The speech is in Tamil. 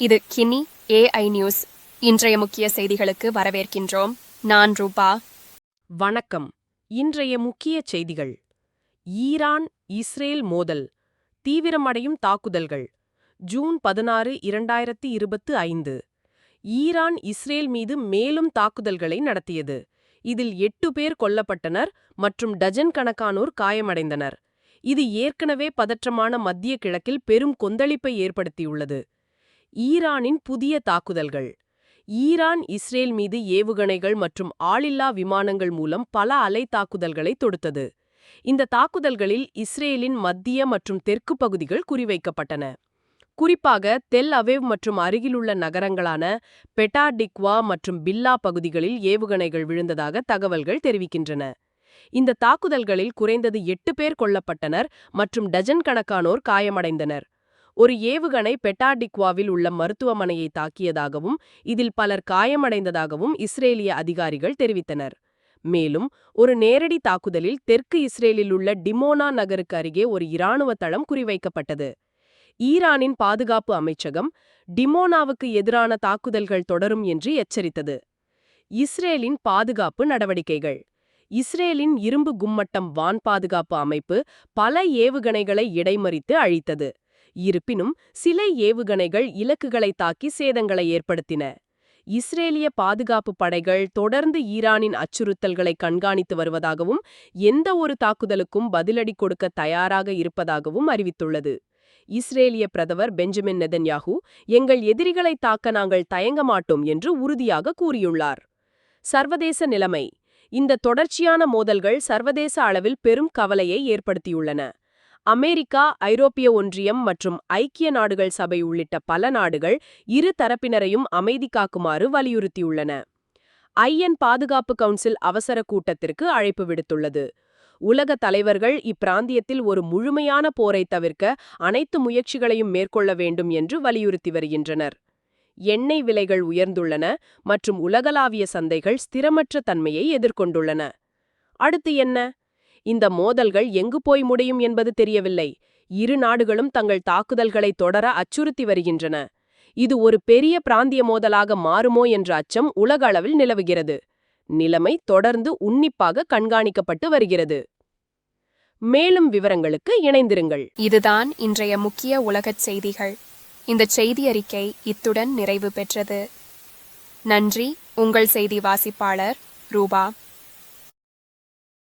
இது கினி AI நியூஸ். இன்றைய முக்கிய செய்திகளுக்கு வரவேற்கின்றோம். நான் ரூபா. வணக்கம். இன்றைய முக்கிய செய்திகள். ஈரான் இஸ்ரேல் மோதல், தீவிரமடையும் தாக்குதல்கள். ஜூன் 16, 2025. ஈரான் இஸ்ரேல் மீது மேலும் தாக்குதல்களை நடத்தியது. இதில் 8 பேர் கொல்லப்பட்டனர் மற்றும் டஜன் கணக்கானோர் காயமடைந்தனர். இது ஏற்கனவே பதற்றமான மத்திய கிழக்கில் பெரும் கொந்தளிப்பை ஏற்படுத்தியுள்ளது. ஈரானின் புதிய தாக்குதல்கள். ஈரான் இஸ்ரேல் மீது ஏவுகணைகள் மற்றும் ஆளில்லா விமானங்கள் மூலம் பல அலை தாக்குதல்களை தொடுத்தது. இந்த தாக்குதல்களில் இஸ்ரேலின் மத்திய மற்றும் தெற்கு பகுதிகள் குறிவைக்கப்பட்டன. குறிப்பாக தெல் அவேவ் மற்றும் அருகிலுள்ள நகரங்களான பெட்டாடிக்வா மற்றும் பில்லா பகுதிகளில் ஏவுகணைகள் விழுந்ததாக தகவல்கள் தெரிவிக்கின்றன. இந்த தாக்குதல்களில் குறைந்தது 8 பேர் கொல்லப்பட்டனர் மற்றும் டஜன் கணக்கானோர் காயமடைந்தனர். ஒரு ஏவுகணை பெட்டாடிக்வாவில் உள்ள மருத்துவமனையை தாக்கியதாகவும் இதில் பலர் காயமடைந்ததாகவும் இஸ்ரேலிய அதிகாரிகள் தெரிவித்தனர். மேலும் ஒரு நேரடி தாக்குதலில் தெற்கு இஸ்ரேலில் உள்ள டிமோனா நகருக்கு அருகே ஒரு இராணுவ தளம் குறிவைக்கப்பட்டது. ஈரானின் பாதுகாப்பு அமைச்சகம் டிமோனாவுக்கு எதிரான தாக்குதல்கள் தொடரும் என்று எச்சரித்தது. இஸ்ரேலின் பாதுகாப்பு நடவடிக்கைகள். இஸ்ரேலின் இரும்பு கும்மட்டம் வான் பாதுகாப்பு அமைப்பு பல ஏவுகணைகளை இடைமறித்து அழித்தது. இருப்பினும் சில ஏவுகணைகள் இலக்குகளை தாக்கி சேதங்களை ஏற்படுத்தின. இஸ்ரேலிய பாதுகாப்பு படைகள் தொடர்ந்து ஈரானின் அச்சுறுத்தல்களை கண்காணித்து வருவதாகவும் எந்த ஒரு தாக்குதலுக்கும் பதிலடி கொடுக்க தயாராக இருப்பதாகவும் அறிவித்துள்ளது. இஸ்ரேலிய பிரதமர் பெஞ்சமின் நெதன்யாகு, எங்கள் எதிரிகளை தாக்க நாங்கள் தயங்க மாட்டோம் என்று உறுதியாக கூறியுள்ளார். சர்வதேச நிலைமை. இந்த தொடர்ச்சியான மோதல்கள் சர்வதேச அளவில் பெரும் கவலையை ஏற்படுத்தியுள்ளன. அமெரிக்கா, ஐரோப்பிய ஒன்றியம் மற்றும் ஐக்கிய நாடுகள் சபை உள்ளிட்ட பல நாடுகள் இரு தரப்பினரையும் அமைதி காக்குமாறு வலியுறுத்தியுள்ளன. ஐஎன் பாதுகாப்பு கவுன்சில் அவசர கூட்டத்திற்கு அழைப்பு விடுத்துள்ளது. உலக தலைவர்கள் இப்பிராந்தியத்தில் ஒரு முழுமையான போரை தவிர்க்க அனைத்து முயற்சிகளையும் மேற்கொள்ள வேண்டும் என்று வலியுறுத்தி வருகின்றனர். எண்ணெய் விலைகள் உயர்ந்துள்ளன மற்றும் உலகளாவிய சந்தைகள் ஸ்திரமற்ற தன்மையை எதிர்கொண்டுள்ளன. அடுத்து என்ன? இந்த மோதல்கள் எங்கு போய் முடியும் என்பது தெரியவில்லை. இரு நாடுகளும் தங்கள் தாக்குதல்களை தொடர அச்சுறுத்தி வருகின்றன. இது ஒரு பெரிய பிராந்திய மோதலாக மாறுமோ என்ற அச்சம் உலக அளவில் நிலவுகிறது. நிலைமை தொடர்ந்து உன்னிப்பாக கண்காணிக்கப்பட்டு வருகிறது. மேலும் விவரங்களுக்கு இணைந்திருங்கள். இதுதான் இன்றைய முக்கிய உலகச் செய்திகள். இந்த செய்தி அறிக்கை இத்துடன் நிறைவு பெற்றது. நன்றி. உங்கள் செய்தி வாசிப்பாளர் ரூபா.